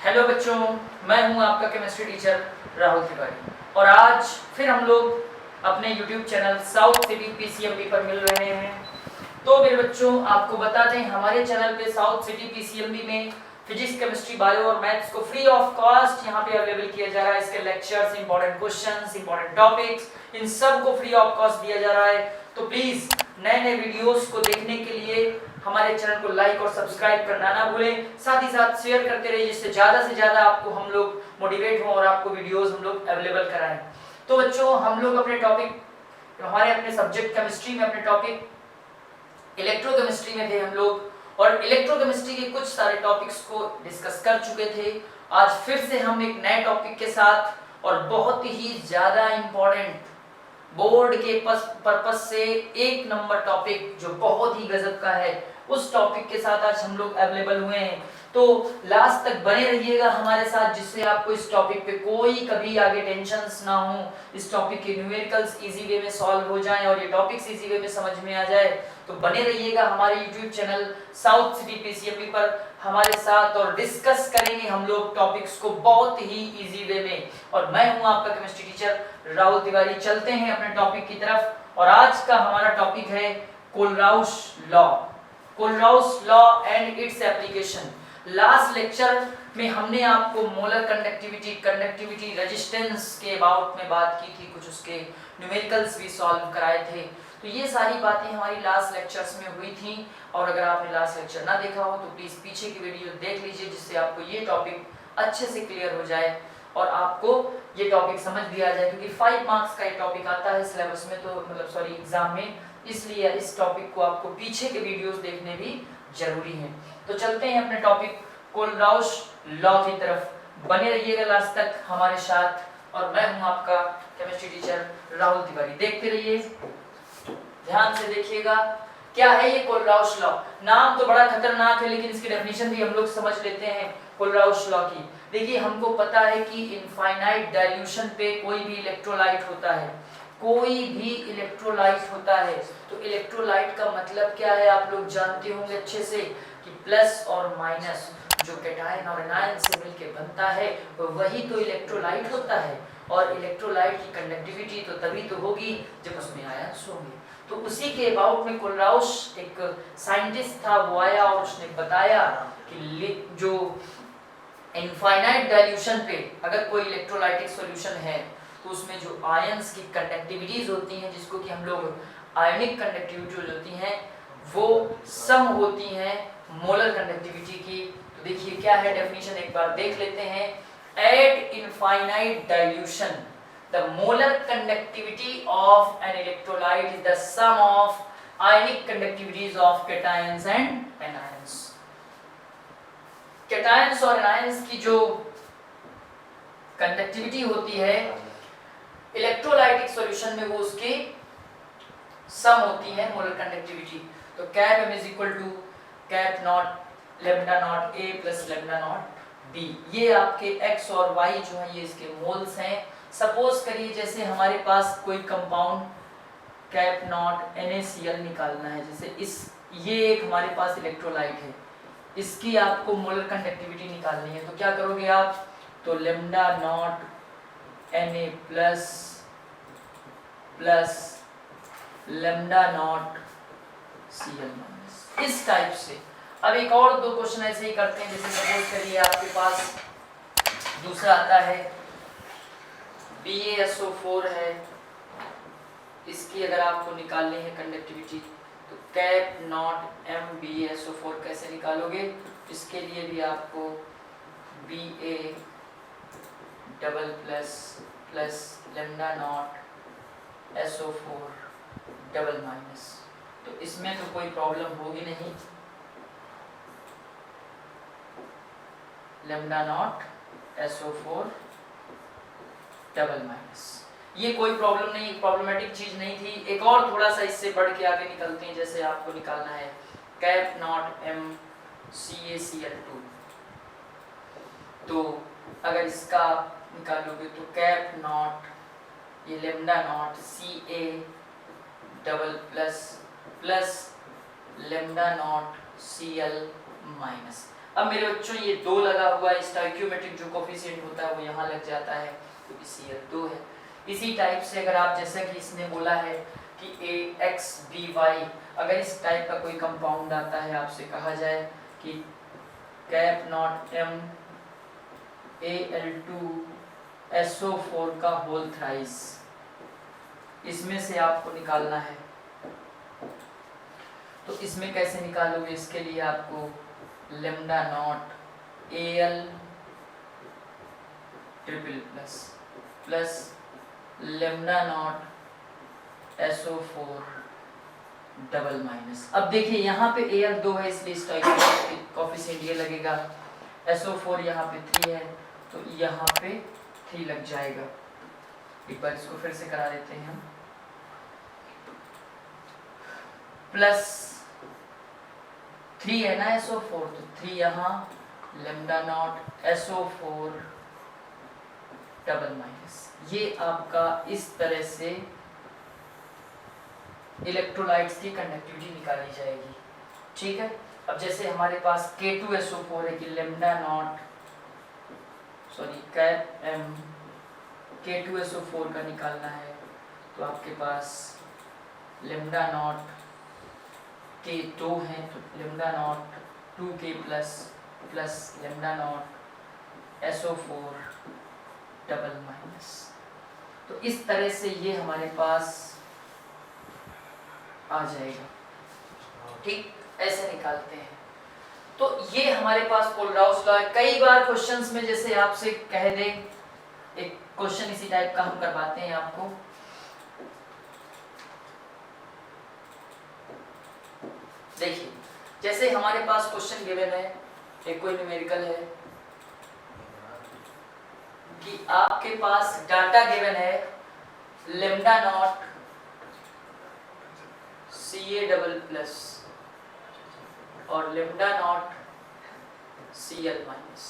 Hello बच्चों, मैं हूं आपका केमिस्ट्री टीचर राहुल तिवारी और आज फिर हम लोग अपने YouTube channel south City PCMB पर मिल रहे हैं। तो मेरे बच्चों, आपको बता दें हमारे चैनल पे साउथ सिटी पीसीएमबी में फिजिक्स, केमिस्ट्री, बायो और मैथ्स को फ्री ऑफ कॉस्ट यहाँ पे अवेलेबल किया जा रहा है। इसके lectures, important questions, important topics, इन सब को फ्री ऑफ कॉस्ट दिया जा रहा है। तो प्लीज नए नए वीडियोस को देखने के लिए हमारे चैनल को लाइक और सब्सक्राइब करना ना भूलें। साथ ही साथ शेयर करते रहिए जिससे ज़्यादा से ज़्यादा आपको हम लोग मोटिवेट हों और आपको वीडियोस हम लोग अवेलेबल कराएं। तो बच्चों, हम लोग अपने टॉपिक, हमारे अपने सब्जेक्ट केमिस्ट्री में अपने टॉपिक इलेक्ट्रोकेमिस्ट्री में थे हम लोग, और इलेक्ट्रोकेमिस्ट्री के कुछ सारे टॉपिक्स को डिस्कस कर चुके थे। आज फिर से हम एक नए टॉपिक के साथ और बहुत ही ज़्यादा इम्पोर्टेंट बोर्ड के पर्पस से एक नंबर टॉपिक जो बहुत ही गजब का है, उस टॉपिक के साथ आज हम लोग अवेलेबल हुए हैं। तो लास्ट तक बने रहिएगा हमारे साथ, जिससे आपको इस टॉपिक पे कोई कभी आगे टेंशन्स ना हो, इस टॉपिक के न्यूमेरिकल्स इजी वे में सॉल्व हो जाएं और ये टॉपिक्स इजी वे में समझ में आ जाए। तो बने रहिएगा हमारे YouTube channel south City PCMB पर हमारे साथ और डिस्कस करेंगे हम लोग टॉपिक्स को बहुत ही इजी वे में। और मैं हूं आपका केमिस्ट्री टीचर राहुल तिवारी। चलते हैं अपने टॉपिक की तरफ और आज का हमारा टॉपिक है Kohlrausch law. Kohlrausch law and its application. Last lecture में हमने आपको मोलर कंडक्टिविटी, रेजिस्टेंस के अबाउट में बात की थी, कुछ उसके न्यूमेरिकल्स भी सॉल्व कराए थे। तो ये सारी बातें हमारी लास्ट लेक्चर्स में हुई थी, और अगर आपने लास्ट लेक्चर ना देखा हो तो प्लीज़ पीछे की वीडियो देख लीजिए, जिससे आपको ये टॉपिक अच्छे से क्लियर हो जाए और आपको ये टॉपिक समझ भी आ जाए, क्योंकि 5 मार्क्स का ये टॉपिक आता है सिलेबस में, तो मतलब सॉरी एग्जाम में, इसलिए इस टॉपिक को आपको पीछे के वीडियोस देखने भी जरूरी है। तो चलते हैं अपने टॉपिक कोलराउश लॉ की तरफ। बने रहिएगा लास्ट तक हमारे साथ, और मैं हूं आपका केमिस्ट्री टीचर राहुल तिवारी। देखते रहिए, ध्यान से देखिएगा क्या है ये कोलराउश लॉ। नाम तो बड़ा खतरनाक है, लेकिन इसकी डेफिनेशन भी हम लोग समझ लेते हैं कोलराउश लॉ की। देखिए, हमको पता है कि इनफाइनाइट डाइल्यूशन पे कोई भी इलेक्ट्रोलाइट होता है, कोई भी इलेक्ट्रोलाइट होता है। तो इलेक्ट्रोलाइट का मतलब क्या है आप लोग जानते होंगे अच्छे से, कि प्लस और माइनस जो कैटायन और एनायन से मिलकर बनता है वही तो इलेक्ट्रोलाइट होता है। और इलेक्ट्रोलाइट की कंडक्टिविटी तो तभी तो होगी जब उसमें आयंस होंगे। तो उसी के अबाउट में कोलराउश एक साइंटिस्ट था, वो आया और उसने बताया कि जो इनफाइनाइट डाइल्यूशन पे अगर कोई इलेक्ट्रोलाइटिक सॉल्यूशन है तो उसमें जो आयंस की कंडक्टिविटीज होती हैं, जिसको कि हम लोग आयनिक कंडक्टिविटी होती हैं, वो सम होती हैं मोलर कंडक्टिविटी की। तो देखिए क्या है डेफिनेशन, एक बार देख लेते हैं। Eight infinite dilution the molar conductivity of an electrolyte is the sum of ionic conductivities of cations and anions. cations और anions की जो कंडक्टिविटी होती है इलेक्ट्रोलाइटिक सॉल्यूशन में, वो उसकी सम होती है मोलर कंडक्टिविटी। तो cap m is equal to cap naught lambda naught a plus lambda naught b। ये आपके x और y जो है ये इसके मोल्स हैं। सपोज करिए जैसे हमारे पास कोई कंपाउंड कैप नॉट NaCl निकालना है, जैसे ये एक हमारे पास इलेक्ट्रोलाइट है, इसकी आपको मोलर कंडक्टिविटी निकालनी है। तो क्या करोगे आप, तो lambda not Na plus lambda not Cl minus, इस टाइप से। अब एक और दो क्वेश्चन ऐसे ही करते हैं, जैसे सपोज करिए आपके पास दूसरा आता है BaSO4 है, इसकी अगर आपको निकालनी है कंडक्टिविटी, तो कैप नॉट MbSO4 कैसे निकालोगे। इसके लिए भी आपको Ba double plus lambda not SO4 double minus. तो इसमें तो कोई प्रॉब्लम होगी नहीं, lambda not SO4 double minus, ये कोई प्रॉब्लम नहीं, प्रॉब्लमेटिक चीज नहीं थी। एक और थोड़ा सा इससे बढ़ के आगे निकलते हैं, जैसे आपको निकालना है कैप नॉट MCaCl2। तो अगर इसका निकालोगे तो कैप नॉट ये lambda not Ca double plus lambda not Cl minus. अब मेरे बच्चों ये 2 लगा हुआ है, स्टोइकियोमेट्रिक जो कोफिशिएंट होता है वो यहाँ लग जाता है, क्योंकि CL2 है। इसी टाइप से अगर आप, जैसा कि इसने बोला है कि AXBY, अगर इस टाइप का कोई कंपाउंड आता है, आपसे कहा जाए कि कैप नॉट M Al2SO4 का होल थ्राइस, इसमें से आपको निकालना है। तो इसमें कैसे निकालोगे? इसके लिए आपको lambda naught Al triple plus lambda naught SO4 double minus. अब देखिए यहाँ पे Al 2 है, इसलिए स्टोइकियोमेट्रिक कोफिशिएंट ये लगेगा, SO4 यहाँ पे 3 है, तो यहाँ पे 3 लग जाएगा। एक बार इसको फिर से करा देते हैं हम, प्लस 3 है ना SO4, तो 3 यहाँ, lambda naught SO4 double minus. ये आपका इस तरह से इलेक्ट्रोलाइट्स की कंडक्टिविटी निकाली जाएगी, ठीक है। अब जैसे हमारे पास K2SO4 है कि lambda naught cap M K2SO4 का निकालना है, तो आपके पास लेमडा नॉट K2 है, तो lambda naught 2K plus lambda naught SO4 double minus. तो इस तरह से ये हमारे पास आ जाएगा, ठीक, ऐसे निकालते हैं। तो ये हमारे पास कोलराउस लॉ है। कई बार क्वेश्चंस में जैसे आपसे कह दे, एक क्वेश्चन इसी टाइप का हम करवाते हैं आपको, देखिए जैसे हमारे पास क्वेश्चन गिवन है, एक कोई न्यूमेरिकल है कि आपके पास डाटा गिवन है lambda not Ca double plus और लेमडा नॉट Cl माइनस,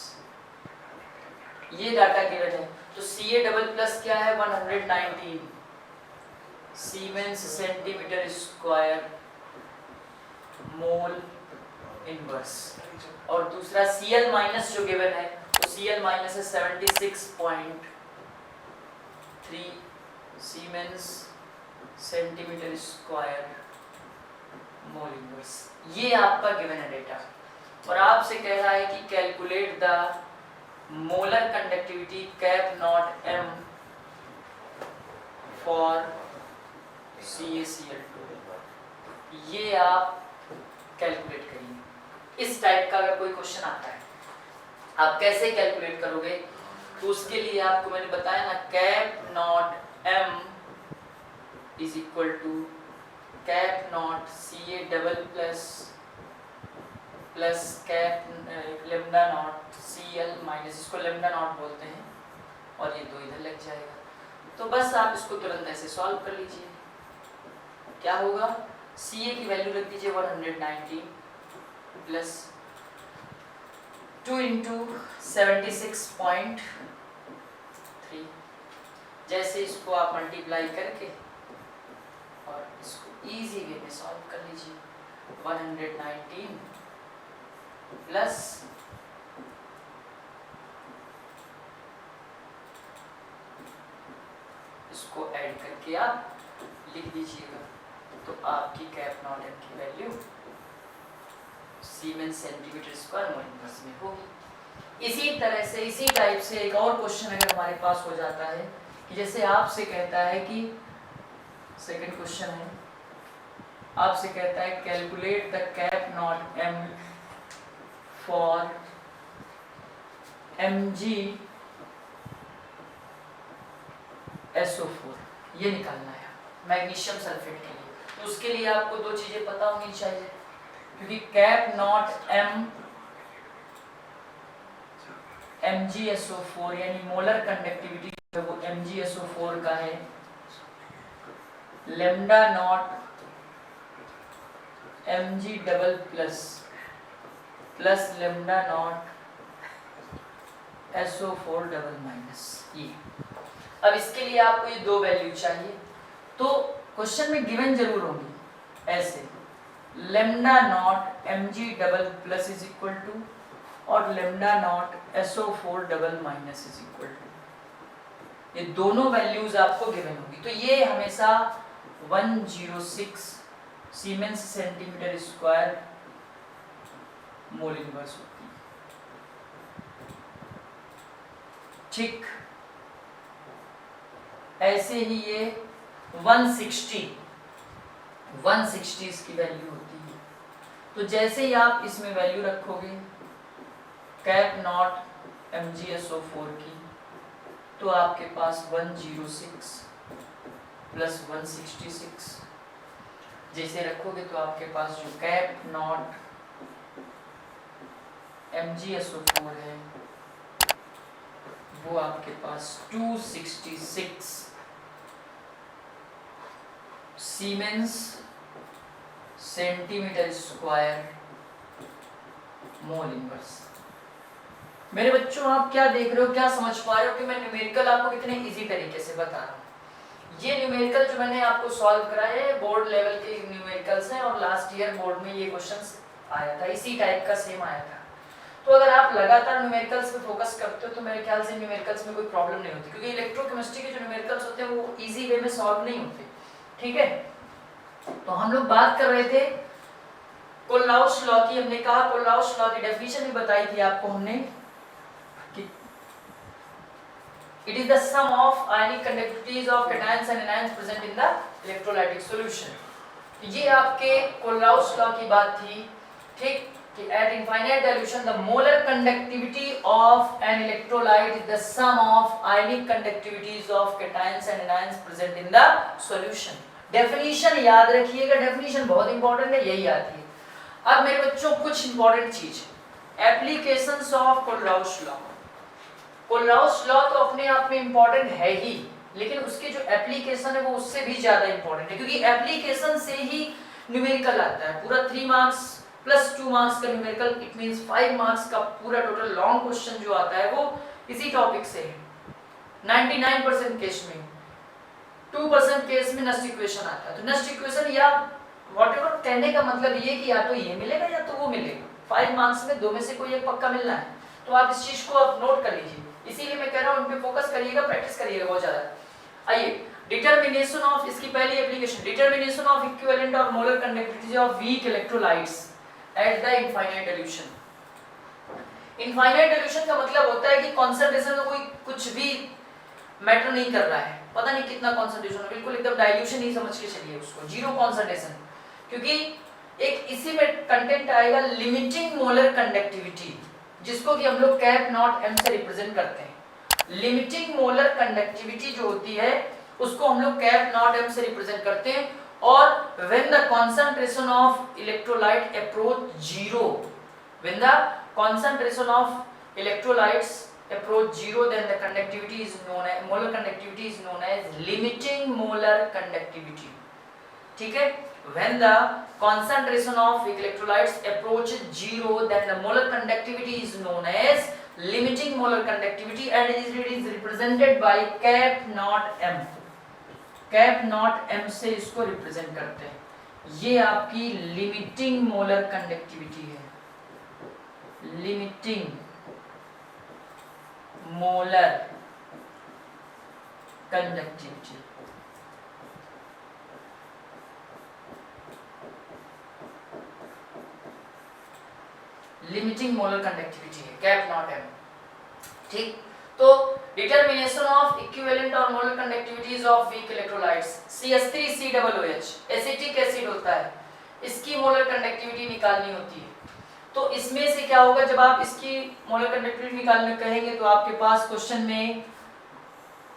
ये डाटा गिवन है। तो Ca डबल प्लस क्या है? 119 siemens centimetre square mole inverse, और दूसरा Cl माइनस जो गिवन है, तो Cl माइनस है 76.3 siemens centimetre square mole inverse. ये आपका गिवन है डेटा, और आपसे कह रहा है कि calculate the molar conductivity cap naught M for CaCl2। ये आप कैलकुलेट करिए। इस टाइप का अगर कोई क्वेश्चन आता है, आप कैसे कैलकुलेट करोगे? तो उसके लिए आपको मैंने बताया ना, cap naught M is equal to cap naught Ca double plus cap lambda naught Cl minus, इसको लेमडा नॉट बोलते हैं, और ये 2 इधर लग जाएगा। तो बस आप इसको तुरंत ऐसे सॉल्व कर लीजिए। क्या होगा? Ca की वैल्यू रख दीजिए 119 प्लस 2 इंटू 76.3, जैसे इसको आप मल्टीप्लाई करके और इसको इजी वे में सॉल्व कर लीजिए। 119 प्लस इसको ऐड करके आप लिख दीजिएगा, तो आपकी कैप नॉट M की value siemens centimetre square mole inverse में होगी। इसी तरह से, इसी टाइप से एक और क्वेश्चन अगर हमारे पास हो जाता है कि जैसे आपसे कहता है कि, सेकंड क्वेश्चन है, आपसे कहता है calculate the cap naught M for MgSO4, ये निकालना है मैग्नीशियम सल्फेट के लिए। तो उसके लिए आपको 2 चीजें पता होनी चाहिए, क्योंकि कैप नॉट MgSO4 यानी मोलर कंडक्टिविटी है वो MgSO4 का है lambda naught Mg double plus lambda naught SO4 double minus. ये अब इसके लिए आपको ये 2 वैल्यू चाहिए, तो क्वेश्चन में गिवन जरूर होंगी ऐसे, lambda naught Mg double plus is equal to, और lambda naught SO4 double minus is equal to, ये दोनों वैल्यूज आपको गिवन होगी। तो ये हमेशा 106 siemens centimetre square mole inverse होती है। ठीक ऐसे ही ये 160 इसकी वैल्यू होती है। तो जैसे ही आप इसमें वैल्यू रखोगे कैप नॉट MgSO4 की, तो आपके पास 106 प्लस 166 जैसे रखोगे तो आपके पास जो कैप नॉट MgSO4 है वो आपके पास 266 siemens centimetre square mole inverse. मेरे बच्चों आप क्या देख रहे हो, क्या समझ पा रहे हो कि मैं न्यूमेरिकल आपको कितने इजी तरीके से बता रहा हूँ। ये न्यूमेरिकल जो मैंने आपको सॉल्व कराया है बोर्ड लेवल के न्यूमेरिकल्स हैं और लास्ट ईयर बोर्ड में ये क्वेश्चंस आया था, इसी टाइप का सेम आया था। तो अगर आप लगातार न्यूमेरिकल्स पे फोकस करते हो तो मेरे ख्याल से न्यूमेरिकल्स में कोई प्रॉब्लम नहीं होती, क्योंकि इलेक्ट्रोकेमिस्ट्री के जो न्यूमेरिकल्स होते हैं वो इजी वे में सॉल्व नहीं होते। ठीक है, तो हम लोग बात कर रहे थे कोल्हाउस लॉ की। हमने कहा कोल्हाउस लॉ की डेफिनेशन भी बताई थी आपको हमने कि it is the sum of ionic conductivities of cations and anions present in the electrolytic solution. ये आपके कोल्हाउस लॉ की बात थी। ठीक, at infinite dilution the molar conductivity of an electrolyte is the sum of ionic conductivities of cations and anions present in the solution। Definition याद रखिएगा, definition बहुत important है, यही आती है। अब मेरे बच्चों कुछ इंपॉर्टेंट चीज, एप्लीकेशंस ऑफ कोल्हाउस लॉ। कोल्हाउस लॉ तो अपने आप में इंपॉर्टेंट है ही, लेकिन उसके जो एप्लीकेशन है वो उससे भी ज्यादा इंपॉर्टेंट है, क्योंकि एप्लीकेशन से ही न्यूमेरिकल आता है। पूरा 3 मार्क्स प्लस 2 मार्क्स का न्यूमेरिकल, इट मींस 5 मार्क्स का पूरा टोटल लॉन्ग क्वेश्चन जो आता है वो इसी टॉपिक से है। 99% केस में, 2% केस में नस्ट इक्वेशन आता है। तो नस्ट इक्वेशन या व्हाटएवर, कहने का मतलब ये कि या तो ये मिलेगा या तो वो मिलेगा। 5 मार्क्स में दो में से कोई एक पक्का मिलना है। तो आप इस चीज को आप नोट कर लीजिए, इसीलिए मैं कह रहा हूँ इन पे फोकस करिएगा, प्रैक्टिस करिएगा बहुत ज्यादा। आइए, डिटरमिनेशन ऑफ, इसकी पहली एप्लीकेशन, डिटरमिनेशन ऑफ इक्विवेलेंट और molar conductivity of weak electrolytes at the infinite dilution. Infinite dilution का मतलब होता है कि कॉन्सेंट्रेशन में कोई कुछ भी मैटर नहीं कर रहा है, पता नहीं कितना कॉन्सेंट्रेशन है, बिल्कुल एकदम डाइल्यूशन ही समझ के चलिए उसको, जीरो कॉन्सेंट्रेशन। क्योंकि एक इसी में कंटेंट आएगा लिमिटिंग मोलर कंडक्टिविटी, जिसको कि हम लोग कैप नॉट m से रिप्रेजेंट करते हैं। लिमिटिंग मोलर कंडक्टिविटी जो होती है उसको हम लोग कैप नॉट m से रिप्रेजेंट करते हैं। और when the concentration of electrolyte approach zero, when the concentration of electrolytes approach zero, then the conductivity is known as, molar conductivity is known as limiting molar conductivity। ठीक है, when the concentration of electrolytes approach zero, then the molar conductivity is known as limiting molar conductivity and it is represented by cap naught m। Cap naught m से इसको represent करते हैं। ये आपकी limiting molar conductivity है, limiting molar conductivity. Limiting molar conductivity है cap naught m। ठीक, तो डिटरमिनेशन ऑफ इक्विवेलेंट और molar conductivities of weak electrolytes, CH3COOH acetic acid होता है, इसकी मोलर कंडक्टिविटी निकालनी होती है। तो इसमें से क्या होगा, जब आप इसकी मोलर कंडक्टिविटी निकालने कहेंगे तो आपके पास क्वेश्चन में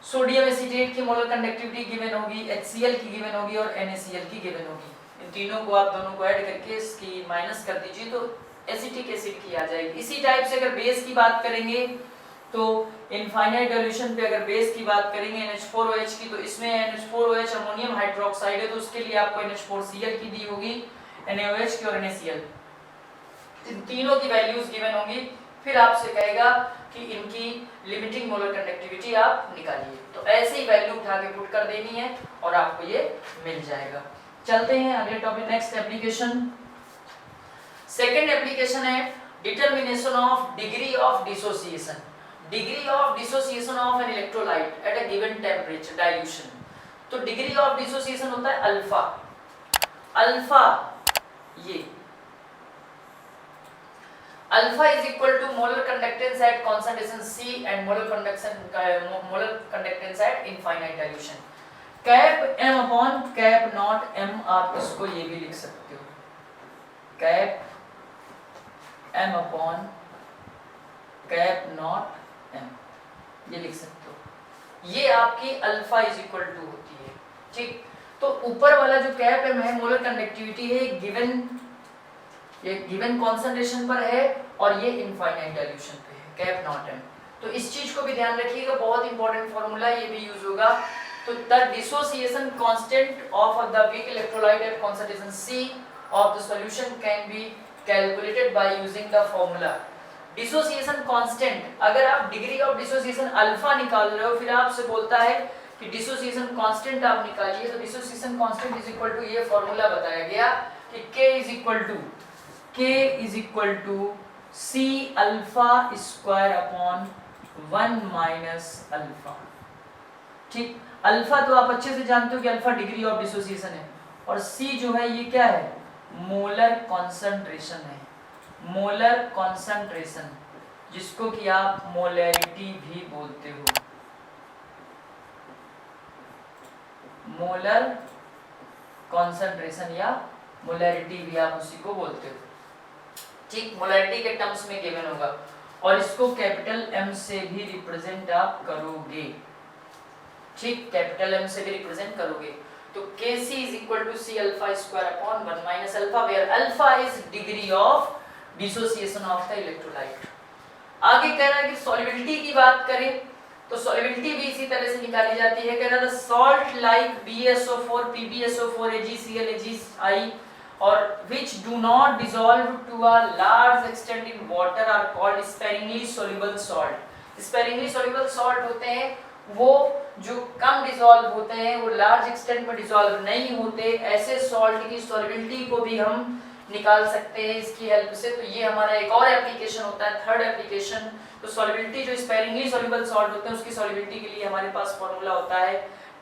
सोडियम एसीटेट की मोलर कंडक्टिविटी गिवन होगी, HCl की गिवन होगी और NaCl की गिवन होगी। इन तीनों को आप दोनों को ऐड करके इसकी माइनस कर दीजिए तो एसिटिक एसिड की आ जाएगी। इसी टाइप से अगर बेस की बात करेंगे तो इनफाइनाइट डिल्यूशन पे अगर बेस की बात करेंगे NH4OH की, तो इसमें NH4OH अमोनियम हाइड्रोक्साइड है, तो उसके लिए आपको NH4Cl की दी होगी, NaOH की और NaCl, इन तीनों की वैल्यूज गिवन होंगी। फिर आपसे कहेगा कि इनकी लिमिटिंग मोलर कंडक्टिविटी आप निकालिए, तो ऐसे ही वैल्यू उठा के पुट कर देनी है और आपको ये मिल जाएगा। चलते हैं अगले topic, next application. Second application है determination of degree of dissociation, degree of dissociation of an electrolyte at a given temperature dilution. तो डिग्री ऑफ डिसोसिएशन होता है अल्फा, अल्फा ये alpha is equal to molar conductance at concentration C and molar conductance at infinite dilution. Cap m upon cap naught m, आप इसको ये भी लिख सकते हो, cap m upon cap naught m, ये लिख सकते हो। ये आपकी अल्फा इज इक्वल टू होती है, ठीक। तो ऊपर वाला जो कैप m है मोलर कंडक्टिविटी है, ये गिवन कॉन्सेंट्रेशन पर है और ये इनफाइनाइट डाइल्यूशन पे है, कैप नॉट m। तो इस चीज को भी ध्यान रखिएगा, बहुत इंपॉर्टेंट फॉर्मूला, ये भी यूज होगा। तो the dissociation constant of the weak electrolyte at concentration C of the solution can be calculated by using the formula dissociation constant. अगर आप डिग्री ऑफ डिसोसिएशन अल्फा निकाल रहे हो, फिर आपसे बोलता है कि डिसोसिएशन कांस्टेंट आप निकालिए, तो dissociation constant is equal to, ये फॉर्मूला बताया गया कि K is equal to C alpha square upon 1 minus alpha, ठीक। अल्फा तो आप अच्छे से जानते हो कि अल्फा डिग्री ऑफ डिसोसिएशन है, और C जो है ये क्या है, मोलर कॉन्सेंट्रेशन है, मोलर कॉन्सेंट्रेशन, जिसको कि आप मोलैरिटी भी बोलते हो, मोलर कॉन्सेंट्रेशन या मोलैरिटी भी आप उसी को बोलते हो, ठीक। मोलैरिटी के टर्म्स में गिवन होगा, और इसको कैपिटल M से भी रिप्रेजेंट आप करोगे, ठीक, कैपिटल M से भी रिप्रेजेंट करोगे। तो Kc is equal to C alpha square upon 1 minus alpha, where alpha is degree of dissociation of the electrolyte। आगे कह रहा है कि solubility की बात करें तो solubility भी इसी तरह से निकाली जाती है। कह रहा था salt like BSO4, PbSO4, AgCl, AgI और which do not dissolve to a large extent in water are called sparingly soluble salt। sparingly soluble salt होते हैं वो जो कम डिसॉल्व होते हैं, वो लार्ज एक्सटेंट में डिसॉल्व नहीं होते, ऐसे सॉल्ट की सॉल्युबिलिटी को भी हम निकाल सकते हैं इसकी हेल्प से। तो ये हमारा एक और एप्लीकेशन होता है, थर्ड एप्लीकेशन। तो सॉल्युबिलिटी जो स्पेरिंगली सॉल्युबल सॉल्ट होते हैं उसकी सॉल्युबिलिटी के लिए हमारे पास फॉर्मूला होता है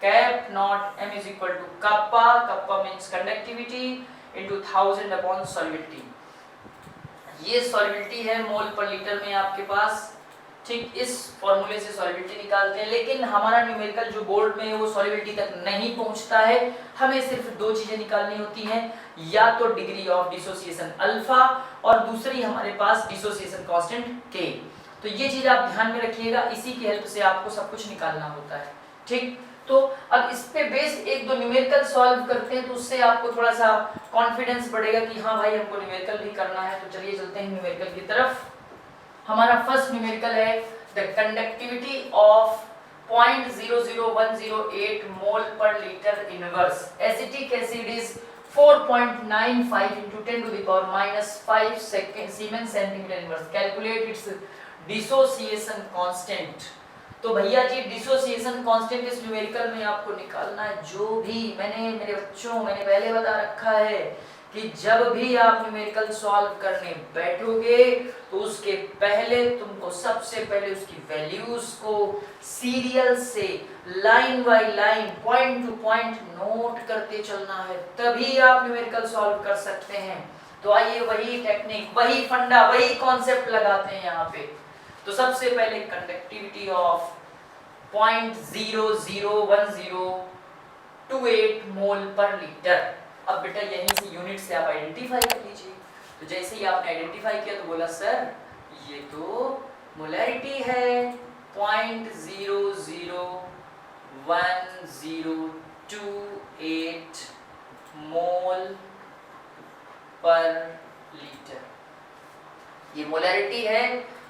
cap naught m is equal to kappa, kappa means conductivity into 1000 upon solubility. ये सॉल्युबिलिटी है मोल पर लीटर में आपके पास, ठीक। इस फॉर्मूले से सॉल्युबिलिटी निकालते हैं, लेकिन हमारा न्यूमेरिकल जो बोर्ड में है वो सॉल्युबिलिटी तक नहीं पहुंचता है। हमें सिर्फ दो चीजें निकालनी होती हैं, या तो डिग्री ऑफ डिसोसिएशन अल्फा और दूसरी हमारे पास डिसोसिएशन कांस्टेंट K। तो ये चीज आप ध्यान में रखिएगा, इसी की हेल्प से आपको सब कुछ निकालना होता है, ठीक। तो अब इस पे बेस एक दो न्यूमेरिकल सॉल्व करते हैं, तो उससे आपको थोड़ा सा कॉन्फिडेंस बढ़ेगा कि हाँ भाई हमको न्यूमेरिकल भी करना है। तो चलिए चलते हैं न्यूमेरिकल की तरफ। हमारा फर्स्ट न्यूमेरिकल है the conductivity of 0.00108 mole per litre inverse acetic acid is 4.95 into 10 to the power minus 5 Siemens centimeter inverse। Calculate its dissociation constant. तो भैया जी डिसोसिएशन कांस्टेंट इस न्यूमेरिकल में आपको निकालना है। जो भी मेरे बच्चों मैंने पहले बता रखा है कि जब भी आप न्यूमेरिकल सॉल्व करने बैठोगे तो उसके पहले तुमको सबसे पहले उसकी वैल्यूज को सीरियल से line by line point two point note करते चलना है, तभी आप न्यूमेरिकल सॉल्व कर सकते हैं। तो आइए वही टेक्निक, वही फंडा, वही कॉन्सेप्ट लगाते हैं यहाँ पे। तो सबसे पहले conductivity of 0.001028 mole per litre. अब बेटा यहीं से यूनिट से आप आइडेंटिफाई कर लीजिए। तो जैसे ही आपने आइडेंटिफाई किया तो बोला सर ये तो मोलैरिटी है 0.001028 मोल पर लीटर। ये मोलैरिटी है,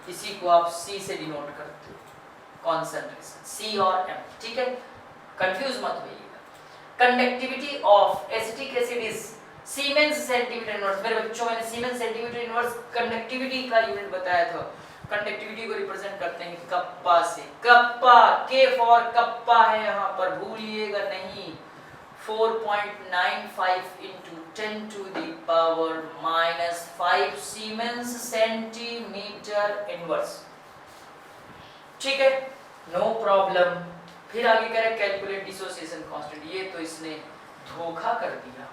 इसी को आप C से डिनोट करते हो, कॉन्सेंट्रेशन C और M, ठीक है, कंफ्यूज मत होइएगा। Conductivity of acetic acid is siemens centimetre inverse. मेरे बच्चों मैंने सीमेंस सेंटीमीटर इनवर्स कंडक्टिविटी का यूनिट बताया था। कंडक्टिविटी को रिप्रेजेंट करते हैं कप्पा से। कप्पा K फॉर कप्पा है यहाँ पर, भूलिएगा नहीं। 4.95 into 10 to the power minus 5 siemens centimetre inverse. ठीक है, नो प्रॉब्लम। फिर आगे करें कैलकुलेट डिसोसिएशन कांस्टेंट। ये तो इसने धोखा कर दिया,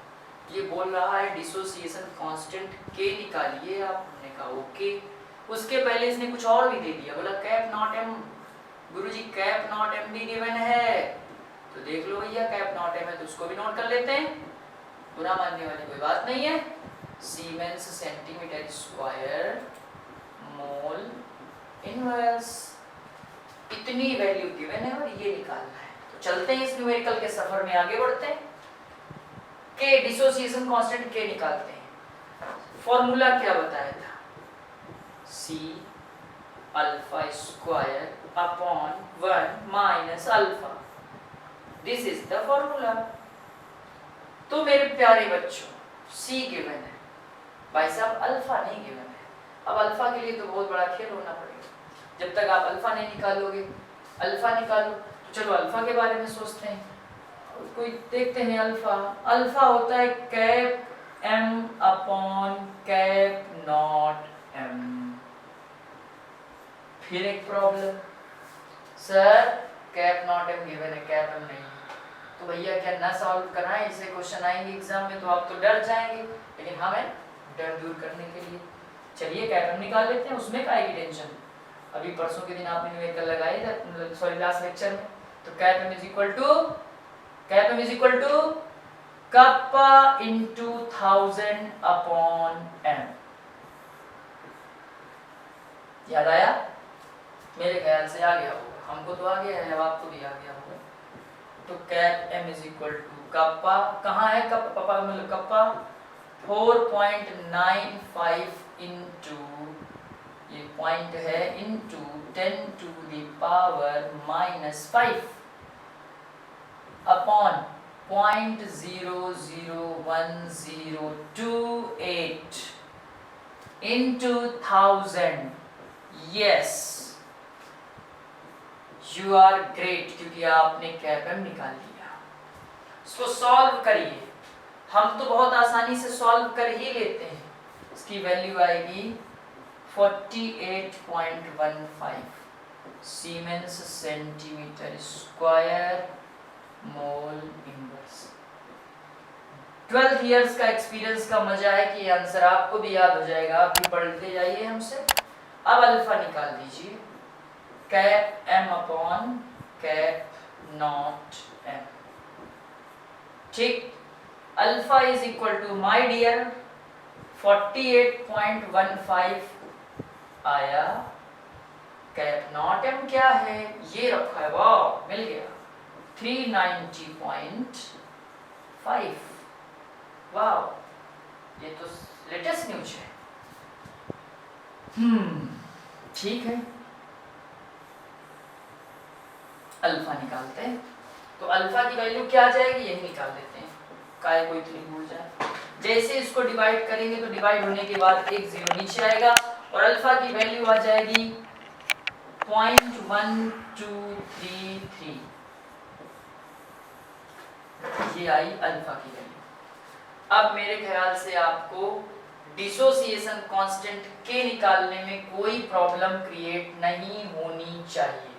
ये बोल रहा है डिसोसिएशन कांस्टेंट के निकालिए आप। हमने कहा ओके। उसके पहले इसने कुछ और भी दे दिया, बोला कैप नॉट एम। गुरुजी कैप नॉट एम भी गिवन है, तो देख लो भैया कैप नॉट एम है तो उसको भी नोट कर लेते हैं, बुरा मानने वाली कोई बात नहीं है। Siemens centimetre square mole inverse, इतनी वैल्यू गिवन है और ये निकालना है। तो चलते हैं इस न्यूमेरिकल के सफर में आगे बढ़ते हैं। के डिसोसिएशन कांस्टेंट के निकालते हैं। फॉर्मूला क्या बताया था? C alpha square upon 1 minus alpha, this is the formula. तो मेरे प्यारे बच्चों C गिवन है, भाई साहब अल्फा नहीं गिवन है। अब अल्फा के लिए तो बहुत बड़ा खेल होना पड़ेगा। जब तक आप अल्फा नहीं निकालोगे, अल्फा निकालो तो चलो अल्फा के बारे में सोचते हैं, कोई देखते हैं। अल्फा होता है cap m upon cap naught m। फिर एक problem, sir cap naught m given है, कैप m नहीं, तो भैया क्या ना सॉल्व कराएं? ऐसे क्वेश्चन आएंगे एग्जाम में तो आप तो डर जाएंगे, लेकिन हमें डर दूर करने के लिए चलिए कैप m निकाल लेते हैं। उसमें क्या आएगी टेंशन? अभी परसों के दिन आपने न्यूमेरिकल लगाए थे, सॉरी लास्ट लेक्चर में। तो cap m is equal to kappa into 1000 upon m। याद आया? मेरे ख्याल से आ गया होगा, हमको तो आ गया है, अब आपको भी आ गया होगा। तो cap m is equal to kappa, कहाँ है कप्पा मतलब कप्पा 4.95 इंटू, ये पॉइंट है, into 10 to the power minus 5 upon 0.001028 into 1000। Yes you are great, क्योंकि आपने कैप m निकाल लिया। इसको सॉल्व करिए, हम तो बहुत आसानी से सॉल्व कर ही लेते हैं। इसकी वैल्यू आएगी 48.15 siemens centimetre square mole inverse. 12 years का एक्सपीरियंस का मजा है कि ये आंसर आपको भी याद हो जाएगा, आप भी पढ़ते जाइए हमसे। अब अल्फा निकाल दीजिए, cap m upon cap naught m। ठीक, alpha is equal to my dear 48.15 आया, कैप नॉट m क्या है? ये रखा है, वाह मिल गया 390.5। वाह, ये तो लेटेस्ट न्यूज है। ठीक है, अल्फा निकालते हैं। तो अल्फा की वैल्यू क्या आ जाएगी? यही निकाल देते हैं, काय कोई 3 भूल जाए। जैसे इसको डिवाइड करेंगे तो डिवाइड होने के बाद एक 0 नीचे आएगा और अल्फा की वैल्यू आ जाएगी 0.1233। ये आई अल्फा की वैल्यू। अब मेरे ख्याल से आपको डिसोसिएशन कांस्टेंट के निकालने में कोई प्रॉब्लम क्रिएट नहीं होनी चाहिए।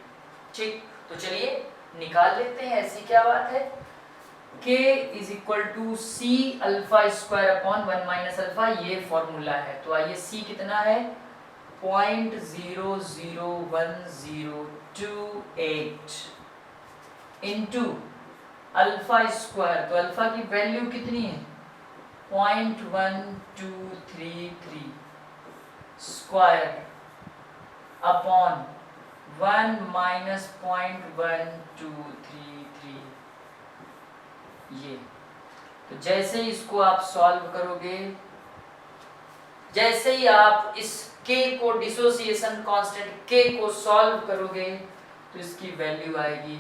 ठीक, तो चलिए निकाल लेते हैं। ऐसी क्या बात है, k is equal to c alpha square upon 1 minus alpha, ये फॉर्मूला है। तो आइए c कितना है? 0.01028 इंटू अल्फा स्क्वायर, तो अल्फा की वैल्यू कितनी है? 0.1233 स्क्वायर अपॉन 1 माइनस 0.1233। ये तो जैसे ही इसको आप सॉल्व करोगे, जैसे ही आप इस k को डिसोसिएशन कांस्टेंट k को सॉल्व करोगे तो इसकी वैल्यू आएगी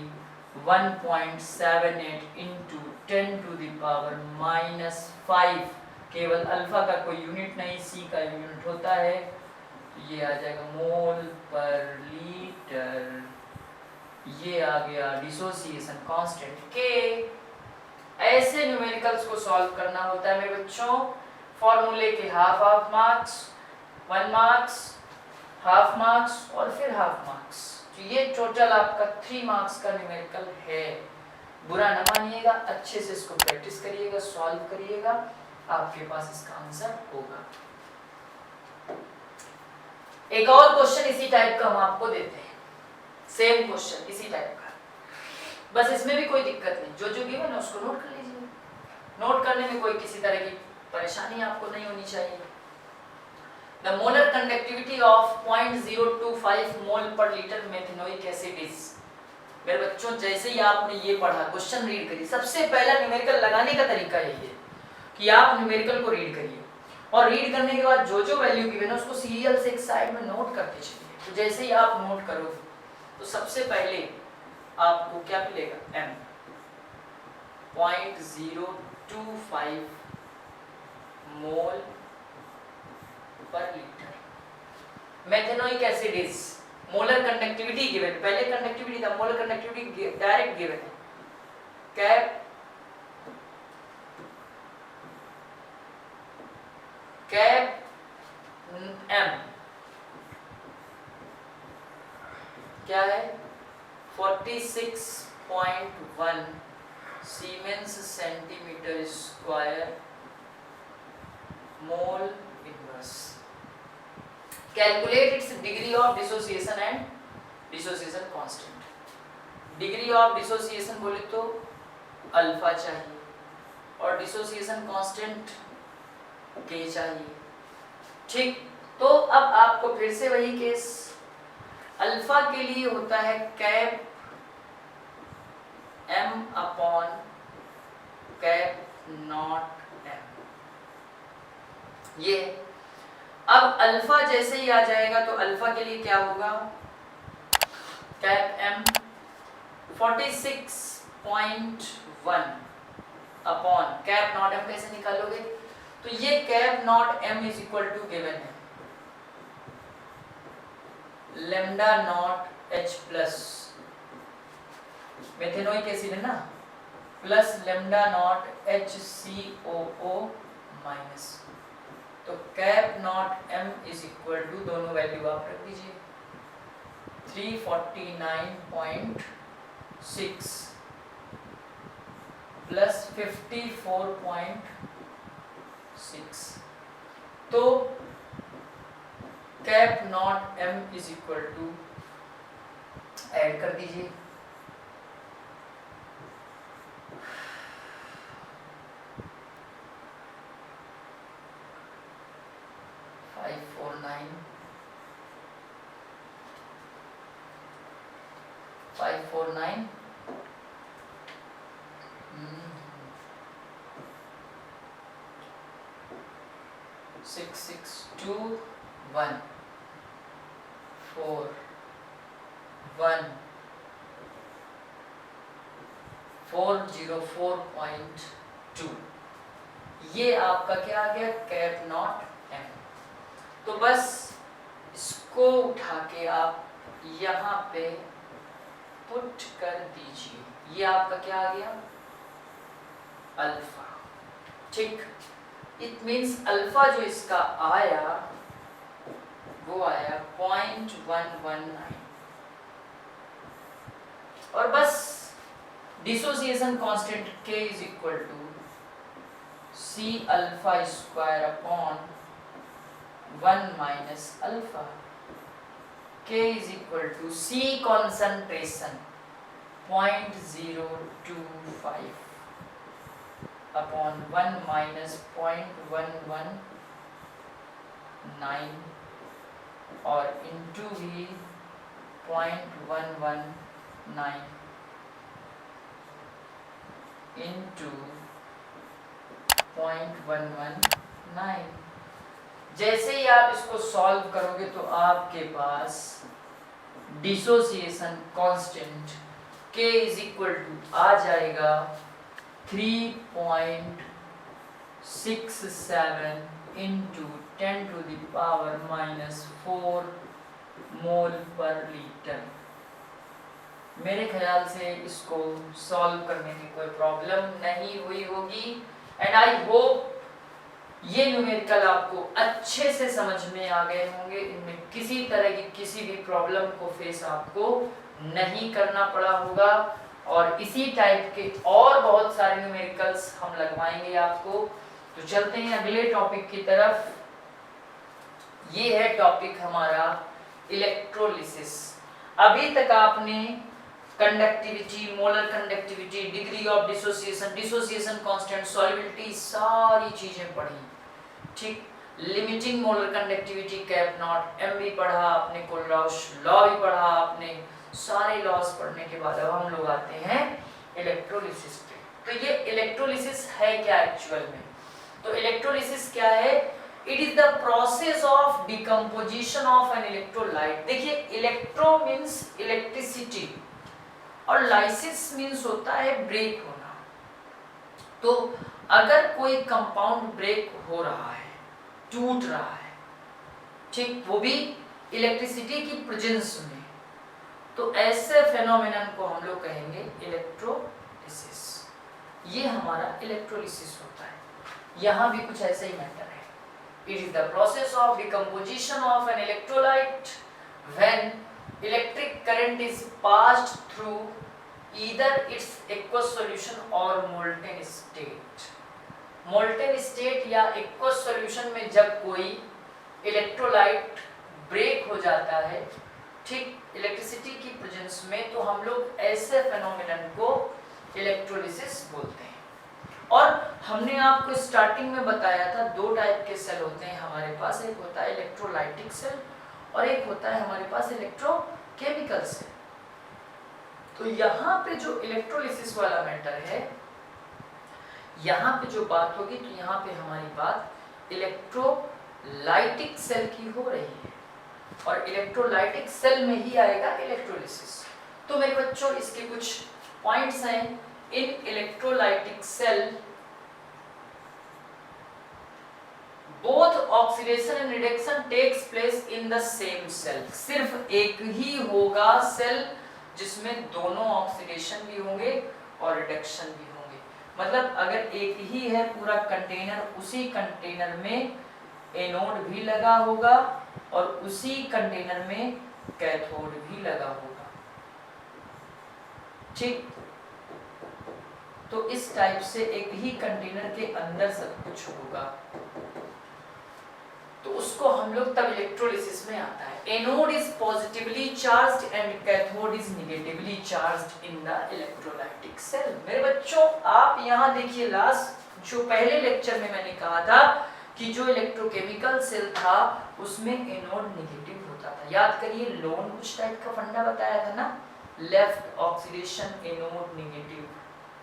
1.78 into 10 to the power minus 5। केवल अल्फा का कोई यूनिट नहीं, c का यूनिट होता है, तो ये आ जाएगा मोल पर लीटर। ये आ गया डिसोसिएशन कांस्टेंट k। ऐसे न्यूमेरिकल्स को सॉल्व करना होता है मेरे बच्चों फॉर्मूले के half half marks, 1 marks, half marks और फिर हाफ मार्क्स। तो ये टोटल आपका 3 मार्क्स का न्यूमेरिकल है। बुरा न मानिएगा, अच्छे से इसको प्रैक्टिस करिएगा, सॉल्व करिएगा, आपके पास इसका आंसर होगा। एक और क्वेश्चन इसी टाइप का हम आपको देते हैं, सेम क्वेश्चन इसी टाइप का, बस इसमें भी कोई दिक्कत नहीं, जो गिवन है उसको नोट कर लीजिए। नोट करने में कोई किसी तरह की परेशानी आपको नहीं होनी चाहिए। The molar conductivity of 0.025 mole per litre methanoic acid is. मेरे बच्चों जैसे ही आपने ये पढ़ा, क्वेश्चन रीड करिए। सबसे पहला न्यूमेरिकल लगाने का तरीका यही है कि आप न्यूमेरिकल को रीड करिए और रीड करने के बाद जो जो वैल्यू गिवन है उसको सीरियल से एक साइड में नोट करते चलिए। तो जैसे ही आप नोट करोगे तो सबसे पहले आपको क्या मिलेगा, m 0.025 mole per litre methanoic acid is. Molar conductivity given, पहले कंडक्टिविटी था, मोलर कंडक्टिविटी डायरेक्ट गिवन है, कैप m क्या है 46.1 siemens centimetre square mole inverse. Calculate its degree of dissociation and dissociation constant. Degree of dissociation बोले तो alpha चाहिए और dissociation constant के चाहिए। ठीक, तो अब आपको फिर से वही केस, अल्फा के लिए होता है cap m upon cap naught m। ये अब अल्फा जैसे ही आ जाएगा तो अल्फा के लिए क्या होगा, cap m 46.1 upon cap naught m कैसे निकालोगे, तो ये cap naught m is equal to given है lambda naught h plus methanoic acid है ना, plus lambda naught HCOO minus. तो cap naught m is equal to, दोनों वैल्यू आप रख दीजिए, 349.6 प्लस 54.6। तो cap naught m is equal to, add कर दीजिए, 549 6621 4 1 404.2। ये आपका क्या आ गया, कैप नॉट m। तो बस इसको उठा के आप यहाँ पे पुट कर दीजिए, ये आपका क्या आ गया, अल्फा। ठीक, इट मींस अल्फा जो इसका आया वो आया 0.119 और बस dissociation constant k is equal to c alpha square upon 1 minus alpha. k is equal to c concentration 0.025 upon 1 minus 0.119 और into v 0.119 into 0.119। जैसे ही आप इसको सॉल्व करोगे तो आपके पास dissociation constant k is equal to आ जाएगा 3.67 into 10 to the power -4 mole per litre. मेरे ख्याल से इसको सॉल्व करने में कोई प्रॉब्लम नहीं हुई होगी एंड आई होप ये न्यूमेरिकल आपको अच्छे से समझ में आ गए होंगे। इनमें किसी तरह की किसी भी प्रॉब्लम को फेस आपको नहीं करना पड़ा होगा और इसी टाइप के और बहुत सारे न्यूमेरिकल्स हम लगवाएंगे आपको। तो चलते हैं अगले टॉपिक की तरफ। ये है टॉपिक हमारा इलेक्ट्रोलिसिस। अभी तक आपने conductivity, molar conductivity, degree of dissociation, dissociation constant, solubility, सारी चीजें पढ़ी, ठीक। Limiting molar conductivity, cap naught, M भी पढ़ा आपने, कोलराउश लॉ भी पढ़ा आपने। सारे लॉस पढ़ने के बाद अब हम लोग आते हैं इलेक्ट्रोलिसिस पे। तो ये इलेक्ट्रोलिसिस है क्या एक्चुअल में? तो इलेक्ट्रोलिसिस क्या है? It is the process of decomposition of an electrolyte. देखिए, इलेक्ट्रो मीन्स इलेक्ट्रिसिटी और लाइसिस मीन्स होता है ब्रेक होना। तो अगर कोई कंपाउंड ब्रेक हो रहा है, टूट रहा है, ठीक, वो भी इलेक्ट्रिसिटी की प्रेजेंस में, तो ऐसे फेनोमेनन को हम लोग कहेंगे इलेक्ट्रोलिसिस। ये हमारा इलेक्ट्रोलिसिस होता है। यहाँ भी कुछ ऐसा ही मैटर है। It is the process of decomposition of an electrolyte when electric current is passed through either its aqueous solution or molten state। molten state या aqueous solution में जब कोई इलेक्ट्रोलाइट ब्रेक हो जाता है, ठीक, इलेक्ट्रिसिटी की प्रेजेंस में, तो हम लोग ऐसे फेनोमेनन को इलेक्ट्रोलिसिस बोलते हैं। और हमने आपको स्टार्टिंग में बताया था दो टाइप के सेल होते हैं हमारे पास। एक होता है इलेक्ट्रोलाइटिक सेल और एक होता है हमारे पास इलेक्ट्रोकेमिकल सेल। तो यहाँ पे जो इलेक्ट्रोलिसिस वाला मैटर है, यहाँ पे जो बात होगी, तो यहाँ पे हमारी बात इलेक्ट्रोलाइटिक सेल की हो रही है और इलेक्ट्रोलाइटिक सेल में ही आएगा इलेक्ट्रोलिसिस। तो मेरे बच्चों, इसके कुछ पॉइंट्स हैं। In electrolytic cell both oxidation and reduction takes place in the same cell. सिर्फ एक ही होगा सेल जिसमें दोनों ऑक्सीडेशन भी होंगे और रिडक्शन भी होंगे। मतलब अगर एक ही है पूरा कंटेनर, उसी कंटेनर में एनोड भी लगा होगा और उसी कंटेनर में कैथोड भी लगा होगा, ठीक। तो इस टाइप से एक ही कंटेनर के अंदर सब कुछ होगा, तो उसको हम लोग तब इलेक्ट्रोलिसिस में आता है। Anode is positively charged and cathode is negatively charged in the electrolytic cell. मेरे बच्चों, आप यहाँ देखिए, लास्ट जो पहले लेक्चर में मैंने कहा था कि जो इलेक्ट्रोकेमिकल सेल था उसमें एनोड नेगेटिव होता था। याद करिए, लोन कुछ टाइप का फंडा बताया था ना, left oxidation anode negative,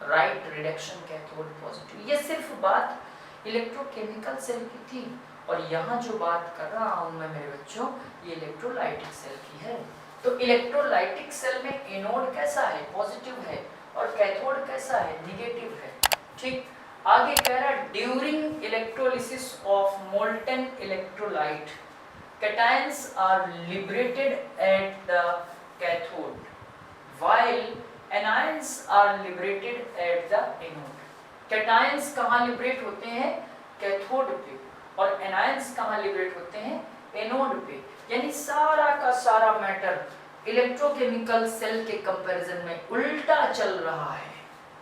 right reduction cathode positive. ये सिर्फ बात इलेक्ट्रोकेमिकल सेल की थी और यहाँ जो बात कर रहा हूँ मैं मेरे बच्चों, ये इलेक्ट्रोलाइटिक सेल की है। तो इलेक्ट्रोलाइटिक सेल में एनोड कैसा है? पॉजिटिव है और कैथोड कैसा है? नेगेटिव है, ठीक। आगे कह रहा है during electrolysis of molten electrolyte cations are liberated at the cathode while anions are liberated at the anode. Cations कहाँ लिबरेट होते हैं? कैथोड पे, और एनायंस कहाँ लिबरेट होते हैं? एनोड पे। यानी सारा का सारा मैटर इलेक्ट्रोकेमिकल सेल के कंपैरिजन में उल्टा चल रहा है,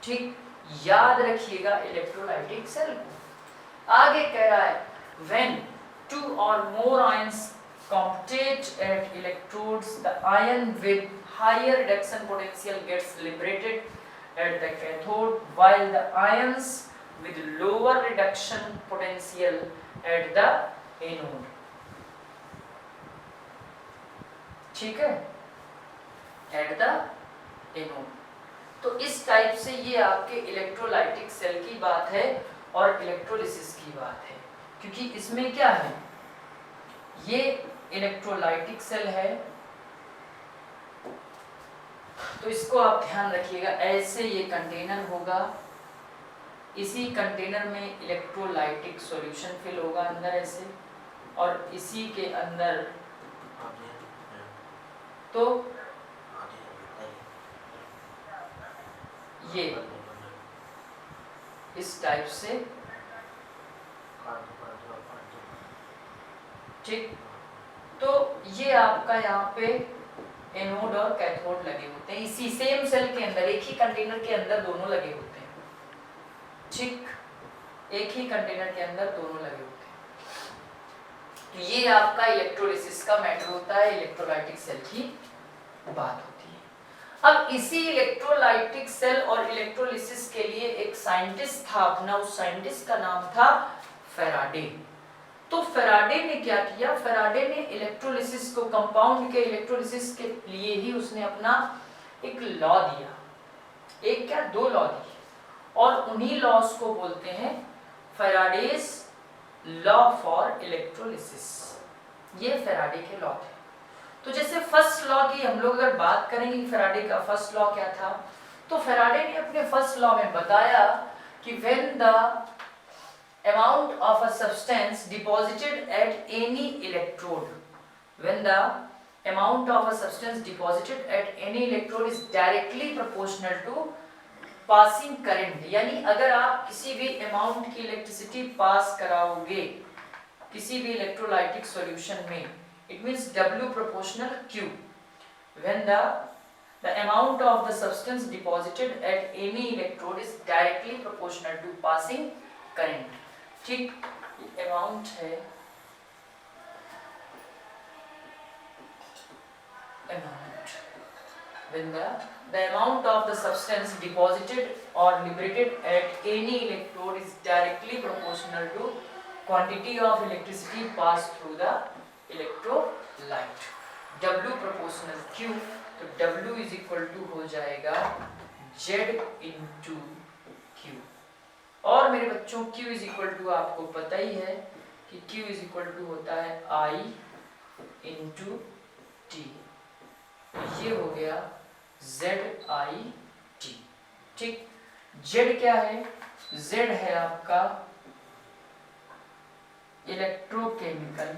ठीक। याद रखिएगा इलेक्ट्रोलाइटिक सेल को। आगे कह रहा है व्हेन टू और more ions compete at electrodes the ion with higher reduction potential gets liberated at the cathode while the ions with lower reduction potential at the anode, ठीक है, at the anode। तो इस type से ये आपके electrolytic cell की बात है और इलेक्ट्रोलिसिस की बात है, क्योंकि इसमें क्या है, ये इलेक्ट्रोलाइटिक सेल है, तो इसको आप ध्यान रखिएगा। ऐसे ये कंटेनर होगा, इसी कंटेनर में इलेक्ट्रोलाइटिक सॉल्यूशन फिल होगा अंदर ऐसे, और इसी के अंदर तो ये इस टाइप से, ठीक। तो ये आपका यहाँ पे एनोड और कैथोड लगे होते हैं, इसी सेम सेल के अंदर, एक ही कंटेनर के अंदर दोनों लगे होते हैं, ठीक, एक ही कंटेनर के अंदर दोनों लगे होते हैं। तो ये आपका इलेक्ट्रोलिसिस का मैटर होता है, इलेक्ट्रोलाइटिक सेल की बात होती है। अब इसी इलेक्ट्रोलाइटिक सेल और इलेक्ट्रोलिसिस के लिए एक साइंटिस्ट था अपना, उस साइंटिस्ट का नाम था फैराडे। तो फैराडे ने क्या किया, फैराडे ने इलेक्ट्रोलिसिस को, कंपाउंड के इलेक्ट्रोलिसिस के लिए ही उसने अपना एक लॉ दिया, एक क्या दो लॉ दिए, और उन्हीं लॉस को बोलते हैं फैराडेज लॉ फॉर इलेक्ट्रोलिसिस। ये फैराडे के लॉ थे। तो जैसे फर्स्ट लॉ की हम लोग अगर बात करेंगे, फैराडे का फर्स्ट लॉ क्या था, तो फैराडे ने अपने फर्स्ट लॉ में बताया कि when the amount of a substance deposited at any electrode, when the amount of a substance deposited at any electrode is directly proportional to passing current, यानी अगर आप किसी भी अमाउंट की इलेक्ट्रिसिटी पास कराओगे किसी भी इलेक्ट्रोलाइटिक सॉल्यूशन में, it means W proportional Q, when the amount of the substance deposited at any electrode is directly proportional to passing current, ठीक। अमाउंट है, amount when the amount of the substance deposited or liberated at any electrode is directly proportional to quantity of electricity passed through the electrolyte, W proportional Q। तो W is equal to हो जाएगा Z into Q। और मेरे बच्चों Q is equal to आपको पता ही है कि Q is equal to होता है I into T। ये हो गया ZIT, ठीक। Z क्या है, Z है आपका इलेक्ट्रोकेमिकल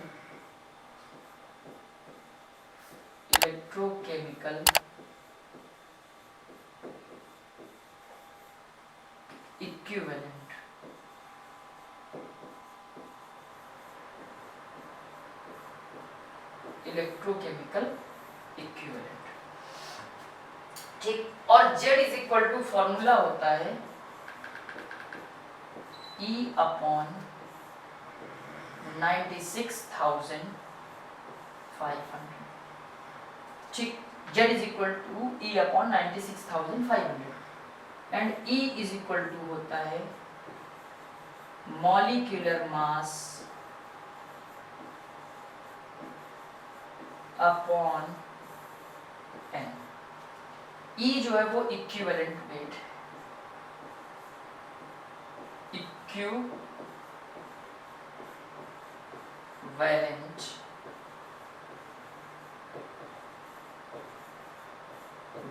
इक्विवेलेंट, इलेक्ट्रोकेमिकल इक्विवेलेंट, ठीक। और Z is equal to formula होता है E अपॉन 96,500, ठीक। Z is equal to E upon 96,500 and E is equal to होता है molecular mass upon N। E जो है वो इक्विवेलेंट वेट, इक्विवेलेंट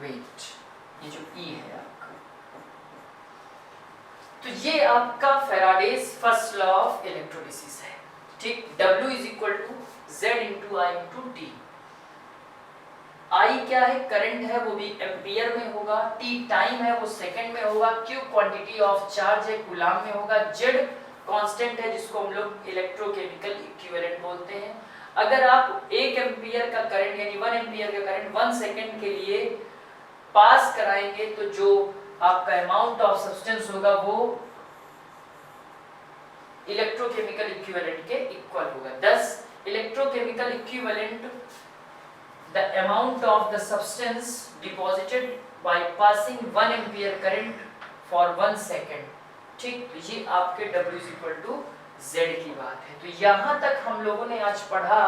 वेट, ये जो E है आपका। तो ये आपका Faraday's first law of electrolysis है, ठीक। W is equal to Z into I into T। I क्या है, करंट है, वो भी एम्पियर में होगा, T टाइम है, वो सेकंड में होगा, Q क्वांटिटी ऑफ चार्ज है, कूलाम में होगा, Z कांस्टेंट है जिसको हम लोग इलेक्ट्रोकेमिकल इक्विवेलेंट बोलते हैं। अगर आप 1 एम्पियर का करंट यानी 1 एम्पियर का करंट 1 सेकंड के लिए पास कराएंगे तो जो आपका अमाउंट ऑफ सब्सटेंस होगा वो इलेक्ट्रोकेमिकल इक्विवेलेंट के इक्वल होगा। thus electrochemical equivalent the amount of the substance deposited by passing 1 ampere current for 1 second, ठीक। ये आपके W is equal to Z की बात है। तो यहाँ तक हम लोगों ने आज पढ़ा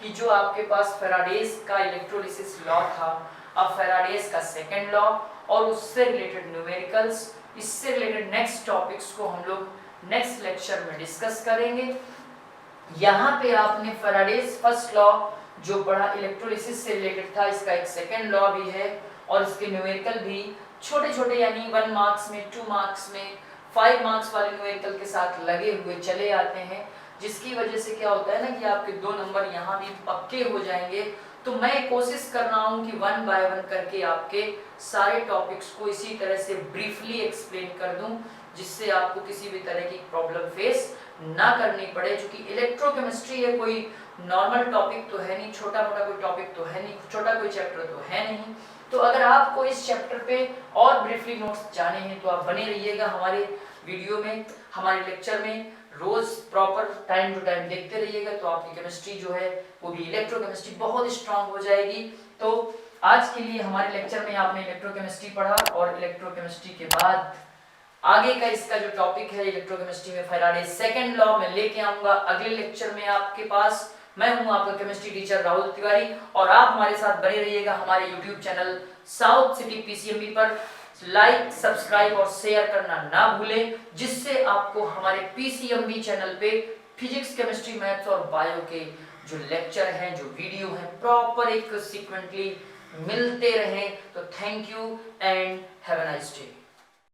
कि जो आपके पास फैराडेज का इलेक्ट्रोलिसिस लॉ था, अब फैराडेज का सेकंड लॉ और उससे रिलेटेड न्यूमेरिकल्स, इससे रिलेटेड नेक्स्ट टॉपिक्स को हम लोग नेक्स्ट लेक्चर में डिस्कस करेंगे। यहाँ पे आपने फैराडेज फर्स्ट लॉ जो पढ़ा इलेक्ट्रोलिसिस से रिलेटेड था, इसका एक सेकंड लॉ भी है और इसके न्यूमेरिकल भी छोटे छोटे यानी 1 मार्क्स में, 2 मार्क्स में, 5 मार्क्स वाले न्यूमेरिकल के साथ लगे हुए चले आते हैं, जिसकी वजह से क्या होता है ना कि आपके 2 नंबर यहाँ भी पक्के हो जाएंगे। तो मैं कोशिश कर रहा हूँ कि 1 बाय 1 करके आपके सारे टॉपिक्स को इसी तरह से ब्रीफली एक्सप्लेन कर दूं, जिससे आपको किसी भी तरह की प्रॉब्लम फेस ना करनी पड़े। क्योंकि इलेक्ट्रोकेमिस्ट्री है, कोई नॉर्मल टॉपिक तो है नहीं, छोटा मोटा कोई टॉपिक तो है नहीं, छोटा कोई चैप्टर तो है नहीं। तो अगर आपको इस चैप्टर पे और ब्रीफली नोट्स जाने हैं तो आप बने रहिएगा हमारे वीडियो में, हमारे लेक्चर में, रोज प्रॉपर टाइम टू टाइम देखते रहिएगा। तो आपकी केमिस्ट्री जो है वो भी इलेक्ट्रोकेमिस्ट्री बहुत स्ट्रांग हो जाएगी। तो आज के लिए हमारे लेक्चर में आपने इलेक्ट्रोकेमिस्ट्री पढ़ा, और इलेक्ट्रोकेमिस्ट्री के बाद आगे का इसका जो टॉपिक है इलेक्ट्रोकेमिस्ट्री में फैराडे सेकंड लॉ में लेके आऊंगा अगले लेक्चर में आपके पास। मैं हूं आपका केमिस्ट्री टीचर राहुल तिवारी, और आप हमारे साथ बने रहिएगा हमारे YouTube channel south City PCMB पर। लाइक, सब्सक्राइब और शेयर करना ना भूलें, जिससे आपको हमारे पीसीएमबी चैनल पे फिजिक्स, केमिस्ट्री, मैथ्स और बायो के जो लेक्चर हैं, जो वीडियो हैं, प्रॉपर एक सीक्वेंटली मिलते रहें। तो thank you and have a nice day.